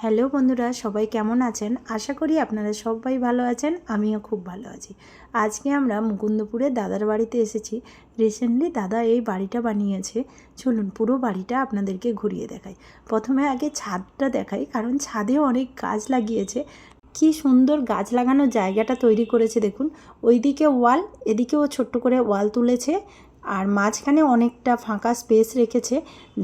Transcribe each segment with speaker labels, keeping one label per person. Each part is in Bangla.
Speaker 1: হ্যালো বন্ধুরা, সবাই কেমন আছেন? আশা করি আপনারা সবাই ভালো আছেন। আমিও খুব ভালো আছি। আজকে আমরা মুকুন্দপুরে দাদার বাড়িতে এসেছি। রিসেন্টলি দাদা এই বাড়িটা বানিয়েছে। চলুন পুরো বাড়িটা আপনাদেরকে ঘুরিয়ে দেখাই। প্রথমে আগে ছাদটা দেখাই, কারণ ছাদেও অনেক গাছ লাগিয়েছে। কি সুন্দর গাছ লাগানোর জায়গাটা তৈরি করেছে দেখুন। ওইদিকে ওয়াল, এদিকেও ছোট্ট করে ওয়াল তুলেছে, আর মাঝখানে অনেকটা ফাঁকা স্পেস রেখেছে,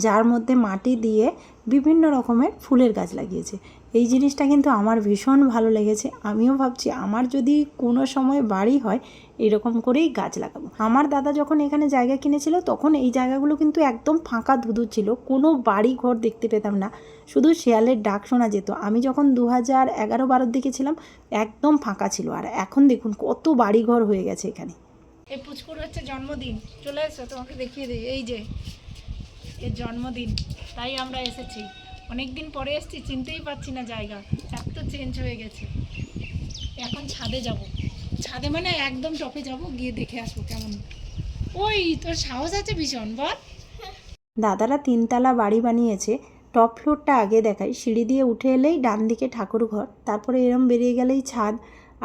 Speaker 1: যার মধ্যে মাটি দিয়ে বিভিন্ন রকমের ফুলের গাছ লাগিয়েছে। এই জিনিসটা কিন্তু আমার ভীষণ ভালো লেগেছে। আমিও ভাবছি আমার যদি কোনো সময় বাড়ি হয় এরকম করেই গাছ লাগাবো। আমার দাদা যখন এখানে জায়গা কিনেছিল তখন এই জায়গাগুলো কিন্তু একদম ফাঁকা ধুধু ছিল, কোনো বাড়ি ঘর দেখতে পেতাম না, শুধু শেয়ালের ডাক শোনা যেত। আমি যখন 2011-12 দিকে ছিলাম একদম ফাঁকা ছিল, আর এখন দেখুন কত বাড়িঘর হয়ে গেছে এখানে।
Speaker 2: এই পুচকুর হচ্ছে জন্মদিন, চলে এসো তোমাকে দেখিয়ে দিই। এই যে এর জন্মদিন, তাই আমরা এসেছি। অনেক দিন পরে এসেছি, চিনতেই পারছি না জায়গা, এত চেঞ্জ হয়ে গেছে। এখন ছাদে যাব, ছাদে মানে একদম টপে যাব, গিয়ে দেখে আসবো কেমন। ওই তোর সাহস আছে ভীষণ, বল।
Speaker 1: দাদারা 3তলা বাড়ি বানিয়েছে। টপ ফ্লোরটা আগে দেখাই। সিঁড়ি দিয়ে উঠে এলেই ডান দিকে ঠাকুর ঘর, তারপরে এরম বেরিয়ে গেলেই ছাদ,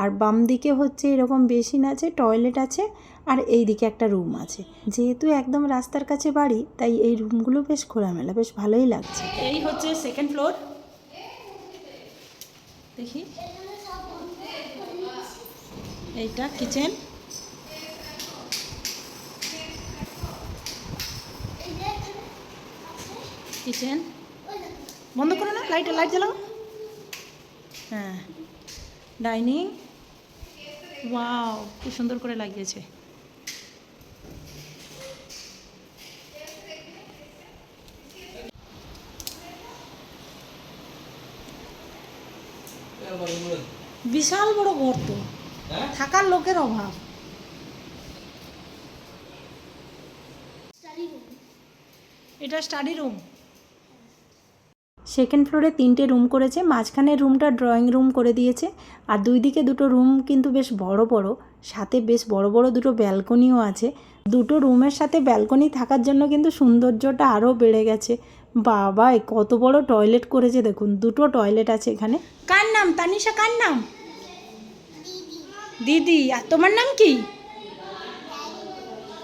Speaker 1: আর বাম দিকে হচ্ছে এরকম বেসিন আছে, টয়লেট আছে, আর এই দিকে একটা রুম আছে। যেহেতু একদম রাস্তার কাছে বাড়ি, তাই এই রুমগুলো বেশ খোলামেলা, বেশ ভালোই লাগছে।
Speaker 2: এই হচ্ছে সেকেন্ড ফ্লোর, দেখি। এইটা কিচেন, কিচেন বন্ধ করো না, লাইট জ্বালাও। হ্যাঁ, ডাইনিং, ওয়াও কি সুন্দর করে লাগিয়েছে। বিশাল বড় ঘর তো, থাকার লোকের অভাব। এটা স্টাডি রুম।
Speaker 1: সেকেন্ড ফ্লোরে 3টে রুম করেছে, মাঝখানের রুমটা ড্রয়িং রুম করে দিয়েছে, আর দুই দিকে দুটো রুম কিন্তু বেশ বড় বড়, সাথে বেশ বড় বড় দুটো ব্যালকনিও আছে। দুটো রুমের সাথে ব্যালকনি থাকার জন্য কিন্তু সৌন্দর্যটা আরও বেড়ে গেছে। বাবা, কত বড় টয়লেট করেছে দেখুন, দুটো টয়লেট আছে এখানে।
Speaker 2: কার নাম? তানিশা। কার নাম? দিদি। আর তোমার নাম কি?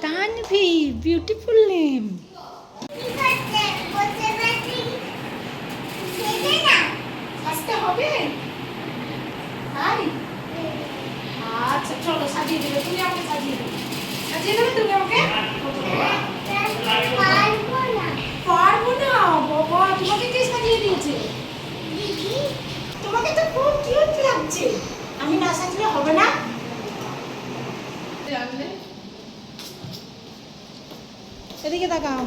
Speaker 2: তানভি। Beautiful name. আসতে হবে? আচ্ছা চলো, সাজিয়ে দেবে তুমি, আমাকে সাজিয়ে দেবে। সাজিয়ে দেবে তুমি আমাকে? পারবো না বাবা, তোমাকে কে সাজিয়ে দিয়েছে? তোমাকে তো খুব কিউট লাগছে। আমি না সাজলে হবে না? এদিকে তাকাও।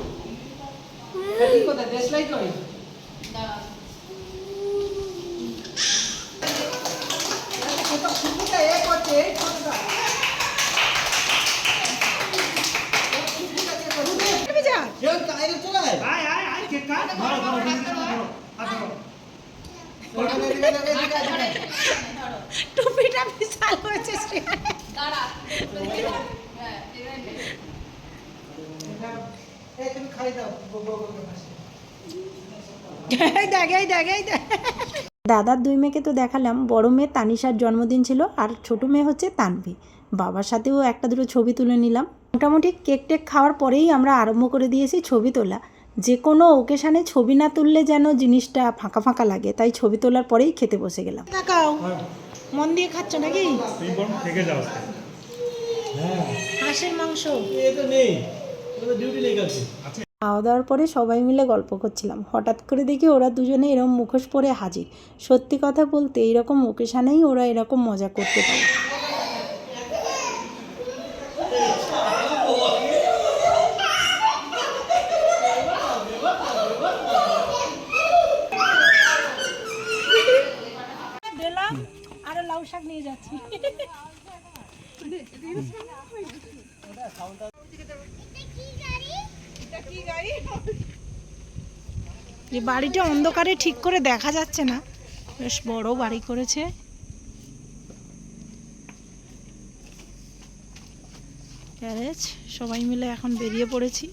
Speaker 2: টুপিটা বিশাল হয়েছে।
Speaker 1: দাদার দুই মেয়েকে তো দেখালাম। বড় মেয়ে তানিশার জন্মদিন ছিল, আর ছোট মেয়ে হচ্ছে তানভি। বাবার সাথেও একটা দুটো ছবি তুলে নিলাম। মোটামুটি কেক টেক খাওয়ার পরেই আমরা আরম্ভ করে দিয়েছি ছবি তোলা। যে কোনো ওকেশানে ছবি না তুললে যেন জিনিসটা ফাঁকা ফাঁকা লাগে, তাই ছবি তোলার পরেই খেতে বসে গেলাম।
Speaker 2: তাকাও, মন দিয়ে খাচ্ছ নাকি? হাঁসের মাংস।
Speaker 1: খাওয়া দাওয়ার পরে সবাই মিলে গল্প করছিলাম। হঠাৎ করে দেখি ওরা দুজনে এরকম মুখোশ পরে হাজির। সত্যি কথা বলতে এইরকম ওকেশানেই ওরা এরকম মজা করতে পারে।
Speaker 2: দিলাম, আরো লাউ শাক নিয়ে যাচ্ছি। এই বাড়িটা অন্ধকারে ঠিক করে দেখা যাচ্ছে না, বেশ বড় বাড়ি করেছে। গ্যারেজ, সবাই মিলে এখন বেরিয়ে পড়েছি।